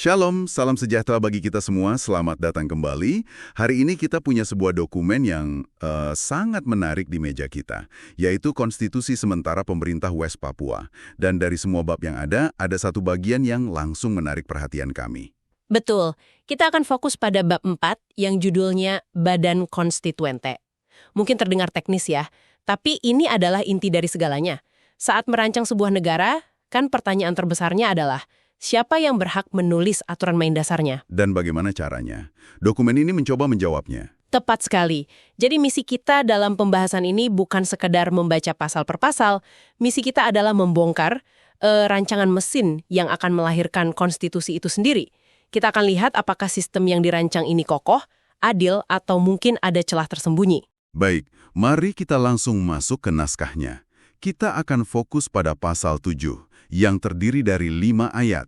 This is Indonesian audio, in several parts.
Shalom, salam sejahtera bagi kita semua. Selamat datang kembali. Hari ini kita punya sebuah dokumen yang sangat menarik di meja kita, yaitu Konstitusi Sementara Pemerintah West Papua. Dan dari semua bab yang ada satu bagian yang langsung menarik perhatian kami. Betul, kita akan fokus pada bab 4 yang judulnya Badan Konstituente. Mungkin terdengar teknis ya, tapi ini adalah inti dari segalanya. Saat merancang sebuah negara, kan pertanyaan terbesarnya adalah, siapa yang berhak menulis aturan main dasarnya? Dan bagaimana caranya? Dokumen ini mencoba menjawabnya. Tepat sekali. Jadi misi kita dalam pembahasan ini bukan sekedar membaca pasal per pasal. Misi kita adalah membongkar rancangan mesin yang akan melahirkan konstitusi itu sendiri. Kita akan lihat apakah sistem yang dirancang ini kokoh, adil, atau mungkin ada celah tersembunyi. Baik, mari kita langsung masuk ke naskahnya. Kita akan fokus pada pasal 7, yang terdiri dari 5 ayat.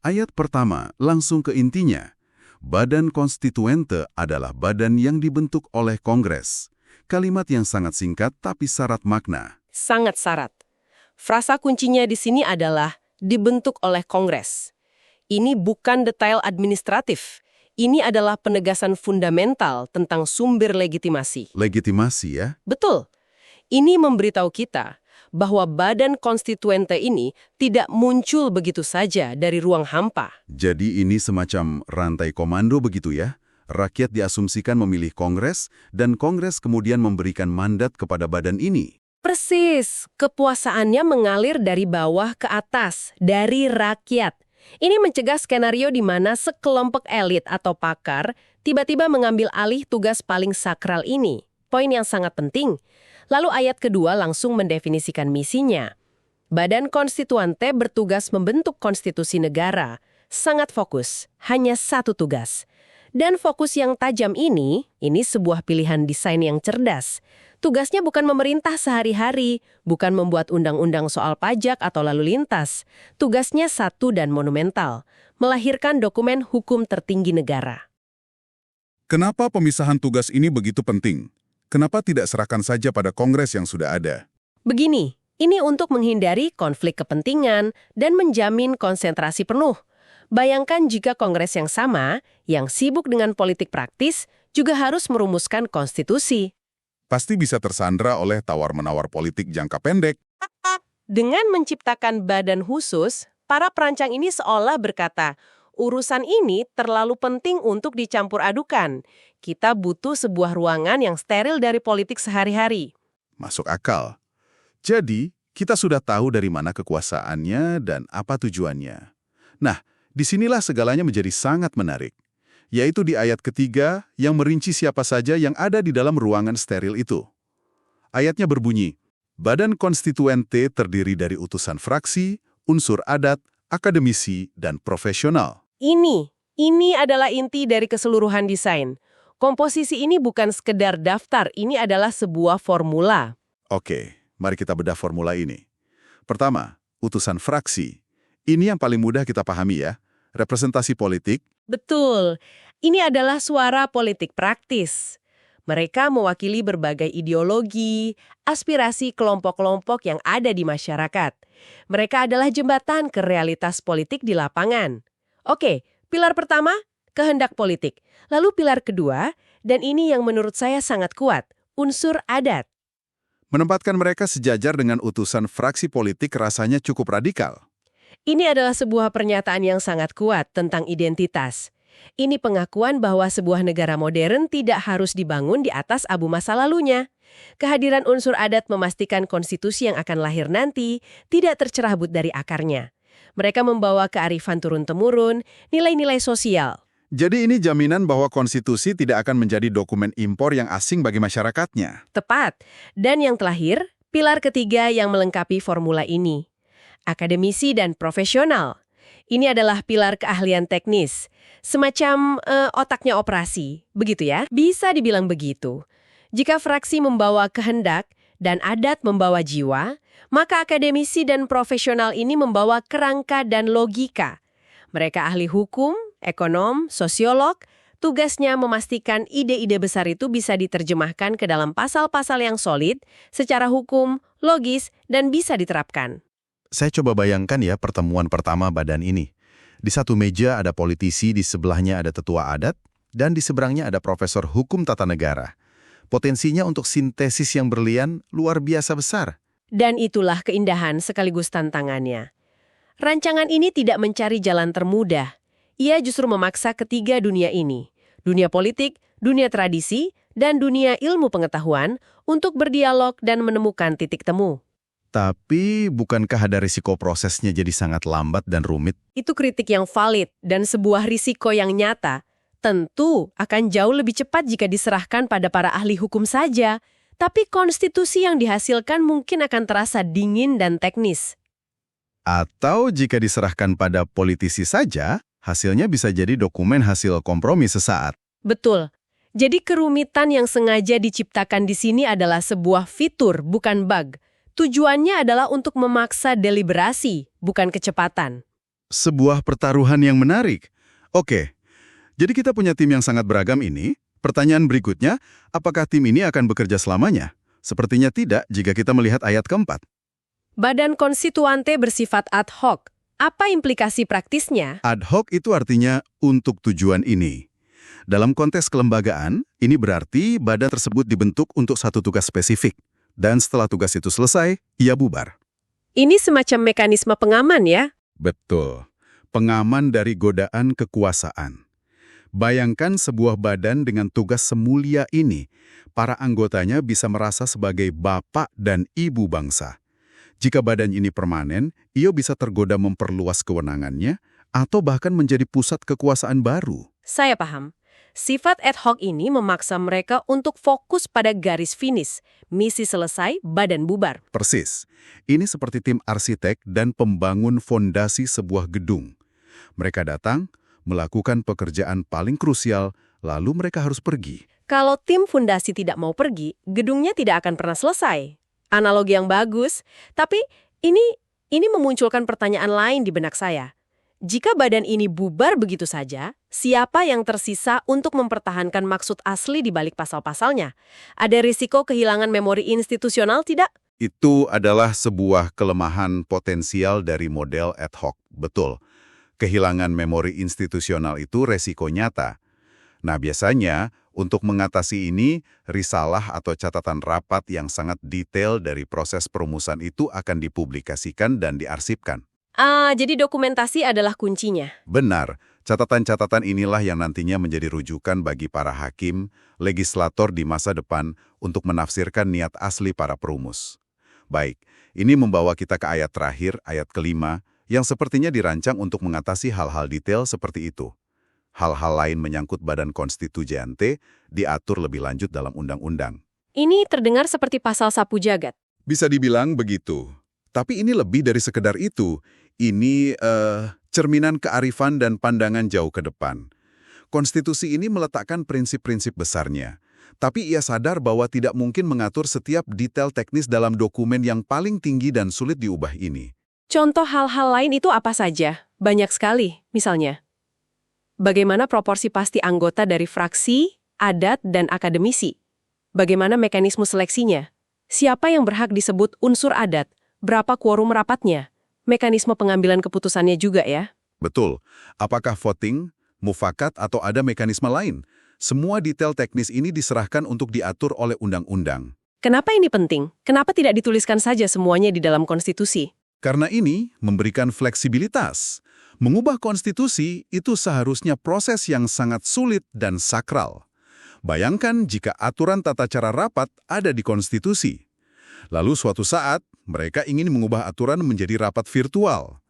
Ayat pertama langsung ke intinya. Badan Konstituente adalah badan yang dibentuk oleh Kongres. Kalimat yang sangat singkat tapi syarat makna. Sangat syarat. Frasa kuncinya di sini adalah dibentuk oleh Kongres. Ini bukan detail administratif. Ini adalah penegasan fundamental tentang sumber legitimasi. Legitimasi ya? Betul. Ini memberitahu kita bahwa Badan Konstituente ini tidak muncul begitu saja dari ruang hampa. Jadi ini semacam rantai komando begitu ya? Rakyat diasumsikan memilih Kongres, dan Kongres kemudian memberikan mandat kepada badan ini. Persis, kekuasaannya mengalir dari bawah ke atas, dari rakyat. Ini mencegah skenario di mana sekelompok elit atau pakar tiba-tiba mengambil alih tugas paling sakral ini. Poin yang sangat penting. Lalu ayat kedua langsung mendefinisikan misinya. Badan Konstituante bertugas membentuk konstitusi negara. Sangat fokus, hanya satu tugas. Dan fokus yang tajam ini sebuah pilihan desain yang cerdas. Tugasnya bukan memerintah sehari-hari, bukan membuat undang-undang soal pajak atau lalu lintas. Tugasnya satu dan monumental, melahirkan dokumen hukum tertinggi negara. Kenapa pemisahan tugas ini begitu penting? Kenapa tidak serahkan saja pada Kongres yang sudah ada? Begini, ini untuk menghindari konflik kepentingan dan menjamin konsentrasi penuh. Bayangkan jika Kongres yang sama, yang sibuk dengan politik praktis, juga harus merumuskan konstitusi. Pasti bisa tersandra oleh tawar-menawar politik jangka pendek. Dengan menciptakan badan khusus, para perancang ini seolah berkata, urusan ini terlalu penting untuk dicampur adukan. Kita butuh sebuah ruangan yang steril dari politik sehari-hari. Masuk akal. Jadi, kita sudah tahu dari mana kekuasaannya dan apa tujuannya. Nah, disinilah segalanya menjadi sangat menarik. Yaitu di ayat ketiga yang merinci siapa saja yang ada di dalam ruangan steril itu. Ayatnya berbunyi, Badan Konstituente terdiri dari utusan fraksi, unsur adat, akademisi, dan profesional. Ini adalah inti dari keseluruhan desain. Komposisi ini bukan sekedar daftar, ini adalah sebuah formula. Oke, mari kita bedah formula ini. Pertama, utusan fraksi. Ini yang paling mudah kita pahami ya. Representasi politik. Betul, ini adalah suara politik praktis. Mereka mewakili berbagai ideologi, aspirasi kelompok-kelompok yang ada di masyarakat. Mereka adalah jembatan ke realitas politik di lapangan. Oke, pilar pertama, kehendak politik. Lalu pilar kedua, dan ini yang menurut saya sangat kuat, unsur adat. Menempatkan mereka sejajar dengan utusan fraksi politik rasanya cukup radikal. Ini adalah sebuah pernyataan yang sangat kuat tentang identitas. Ini pengakuan bahwa sebuah negara modern tidak harus dibangun di atas abu masa lalunya. Kehadiran unsur adat memastikan konstitusi yang akan lahir nanti tidak tercerabut dari akarnya. Mereka membawa kearifan turun-temurun, nilai-nilai sosial. Jadi ini jaminan bahwa konstitusi tidak akan menjadi dokumen impor yang asing bagi masyarakatnya. Tepat. Dan yang terakhir, pilar ketiga yang melengkapi formula ini. Akademisi dan profesional. Ini adalah pilar keahlian teknis. Semacam otaknya operasi. Begitu ya? Bisa dibilang begitu. Jika fraksi membawa kehendak dan adat membawa jiwa, maka akademisi dan profesional ini membawa kerangka dan logika. Mereka ahli hukum, ekonom, sosiolog, tugasnya memastikan ide-ide besar itu bisa diterjemahkan ke dalam pasal-pasal yang solid, secara hukum, logis, dan bisa diterapkan. Saya coba bayangkan ya pertemuan pertama badan ini. Di satu meja ada politisi, di sebelahnya ada tetua adat, dan di seberangnya ada profesor hukum tata negara. Potensinya untuk sintesis yang berlian luar biasa besar. Dan itulah keindahan sekaligus tantangannya. Rancangan ini tidak mencari jalan termudah. Ia justru memaksa ketiga dunia ini, dunia politik, dunia tradisi, dan dunia ilmu pengetahuan untuk berdialog dan menemukan titik temu. Tapi bukankah ada risiko prosesnya jadi sangat lambat dan rumit? Itu kritik yang valid dan sebuah risiko yang nyata. Tentu akan jauh lebih cepat jika diserahkan pada para ahli hukum saja, tapi konstitusi yang dihasilkan mungkin akan terasa dingin dan teknis. Atau jika diserahkan pada politisi saja, hasilnya bisa jadi dokumen hasil kompromi sesaat. Betul. Jadi kerumitan yang sengaja diciptakan di sini adalah sebuah fitur, bukan bug. Tujuannya adalah untuk memaksa deliberasi, bukan kecepatan. Sebuah pertaruhan yang menarik. Oke, jadi kita punya tim yang sangat beragam ini. Pertanyaan berikutnya, apakah tim ini akan bekerja selamanya? Sepertinya tidak jika kita melihat ayat keempat. Badan konstituante bersifat ad hoc. Apa implikasi praktisnya? Ad hoc itu artinya untuk tujuan ini. Dalam konteks kelembagaan, ini berarti badan tersebut dibentuk untuk satu tugas spesifik. Dan setelah tugas itu selesai, ia bubar. Ini semacam mekanisme pengaman ya? Betul. Pengaman dari godaan kekuasaan. Bayangkan sebuah badan dengan tugas semulia ini. Para anggotanya bisa merasa sebagai bapak dan ibu bangsa. Jika badan ini permanen, ia bisa tergoda memperluas kewenangannya atau bahkan menjadi pusat kekuasaan baru. Saya paham. Sifat ad hoc ini memaksa mereka untuk fokus pada garis finish. Misi selesai, badan bubar. Persis. Ini seperti tim arsitek dan pembangun fondasi sebuah gedung. Mereka datang, melakukan pekerjaan paling krusial, lalu mereka harus pergi. Kalau tim fondasi tidak mau pergi, gedungnya tidak akan pernah selesai. Analogi yang bagus, tapi ini memunculkan pertanyaan lain di benak saya. Jika badan ini bubar begitu saja, siapa yang tersisa untuk mempertahankan maksud asli di balik pasal-pasalnya? Ada risiko kehilangan memori institusional tidak? Itu adalah sebuah kelemahan potensial dari model ad hoc. Betul. Kehilangan memori institusional itu resiko nyata. Nah, biasanya untuk mengatasi ini, risalah atau catatan rapat yang sangat detail dari proses perumusan itu akan dipublikasikan dan diarsipkan. Jadi dokumentasi adalah kuncinya. Benar, catatan-catatan inilah yang nantinya menjadi rujukan bagi para hakim, legislator di masa depan untuk menafsirkan niat asli para perumus. Baik, ini membawa kita ke ayat terakhir, ayat kelima, yang sepertinya dirancang untuk mengatasi hal-hal detail seperti itu. Hal-hal lain menyangkut badan konstituante diatur lebih lanjut dalam undang-undang. Ini terdengar seperti pasal sapu jagat. Bisa dibilang begitu. Tapi ini lebih dari sekedar itu. Ini cerminan kearifan dan pandangan jauh ke depan. Konstitusi ini meletakkan prinsip-prinsip besarnya. Tapi ia sadar bahwa tidak mungkin mengatur setiap detail teknis dalam dokumen yang paling tinggi dan sulit diubah ini. Contoh hal-hal lain itu apa saja? Banyak sekali, misalnya. Bagaimana proporsi pasti anggota dari fraksi, adat, dan akademisi? Bagaimana mekanisme seleksinya? Siapa yang berhak disebut unsur adat? Berapa quorum rapatnya? Mekanisme pengambilan keputusannya juga ya? Betul. Apakah voting, mufakat, atau ada mekanisme lain? Semua detail teknis ini diserahkan untuk diatur oleh undang-undang. Kenapa ini penting? Kenapa tidak dituliskan saja semuanya di dalam konstitusi? Karena ini memberikan fleksibilitas. Mengubah konstitusi itu seharusnya proses yang sangat sulit dan sakral. Bayangkan jika aturan tata cara rapat ada di konstitusi. Lalu suatu saat, mereka ingin mengubah aturan menjadi rapat virtual.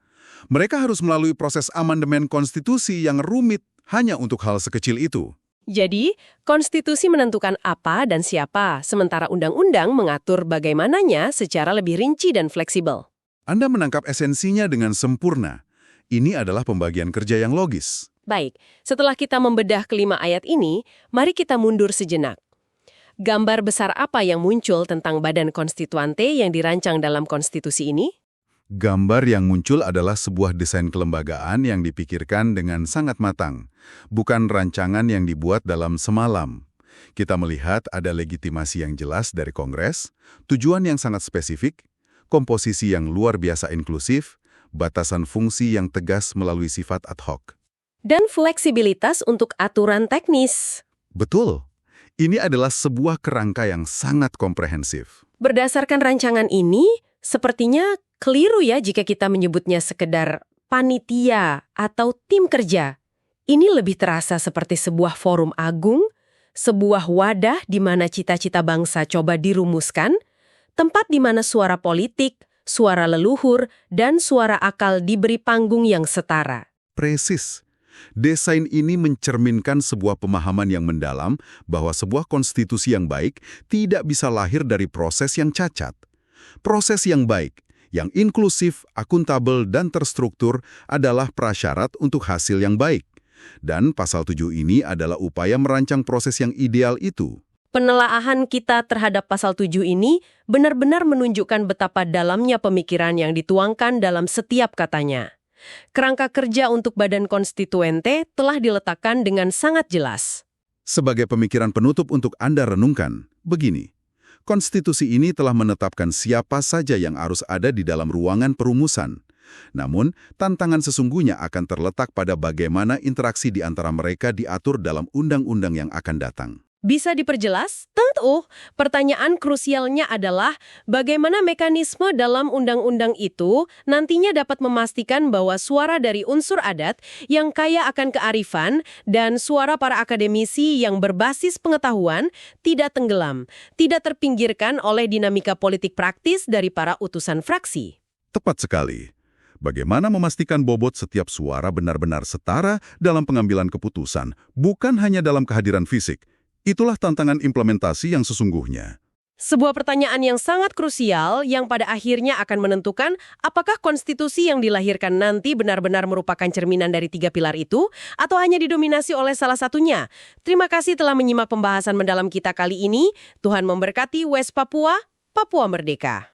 Mereka harus melalui proses amandemen konstitusi yang rumit hanya untuk hal sekecil itu. Jadi, konstitusi menentukan apa dan siapa, sementara undang-undang mengatur bagaimananya secara lebih rinci dan fleksibel. Anda menangkap esensinya dengan sempurna. Ini adalah pembagian kerja yang logis. Baik, setelah kita membedah kelima ayat ini, mari kita mundur sejenak. Gambar besar apa yang muncul tentang badan konstituante yang dirancang dalam konstitusi ini? Gambar yang muncul adalah sebuah desain kelembagaan yang dipikirkan dengan sangat matang, bukan rancangan yang dibuat dalam semalam. Kita melihat ada legitimasi yang jelas dari Kongres, tujuan yang sangat spesifik, komposisi yang luar biasa inklusif, batasan fungsi yang tegas melalui sifat ad hoc. Dan fleksibilitas untuk aturan teknis. Betul. Ini adalah sebuah kerangka yang sangat komprehensif. Berdasarkan rancangan ini, sepertinya keliru ya jika kita menyebutnya sekedar panitia atau tim kerja. Ini lebih terasa seperti sebuah forum agung, sebuah wadah di mana cita-cita bangsa coba dirumuskan, tempat di mana suara politik, suara leluhur, dan suara akal diberi panggung yang setara. Presis. Desain ini mencerminkan sebuah pemahaman yang mendalam bahwa sebuah konstitusi yang baik tidak bisa lahir dari proses yang cacat. Proses yang baik, yang inklusif, akuntabel, dan terstruktur adalah prasyarat untuk hasil yang baik. Dan pasal 7 ini adalah upaya merancang proses yang ideal itu. Penelaahan kita terhadap pasal 7 ini benar-benar menunjukkan betapa dalamnya pemikiran yang dituangkan dalam setiap katanya. Kerangka kerja untuk Badan Konstituente telah diletakkan dengan sangat jelas. Sebagai pemikiran penutup untuk Anda renungkan, begini. Konstitusi ini telah menetapkan siapa saja yang harus ada di dalam ruangan perumusan. Namun, tantangan sesungguhnya akan terletak pada bagaimana interaksi di antara mereka diatur dalam undang-undang yang akan datang. Bisa diperjelas? Tentu. Pertanyaan krusialnya adalah bagaimana mekanisme dalam undang-undang itu nantinya dapat memastikan bahwa suara dari unsur adat yang kaya akan kearifan dan suara para akademisi yang berbasis pengetahuan tidak tenggelam, tidak terpinggirkan oleh dinamika politik praktis dari para utusan fraksi. Tepat sekali. Bagaimana memastikan bobot setiap suara benar-benar setara dalam pengambilan keputusan, bukan hanya dalam kehadiran fisik. Itulah tantangan implementasi yang sesungguhnya. Sebuah pertanyaan yang sangat krusial yang pada akhirnya akan menentukan apakah konstitusi yang dilahirkan nanti benar-benar merupakan cerminan dari 3 pilar itu atau hanya didominasi oleh salah satunya. Terima kasih telah menyimak pembahasan mendalam kita kali ini. Tuhan memberkati West Papua, Papua Merdeka.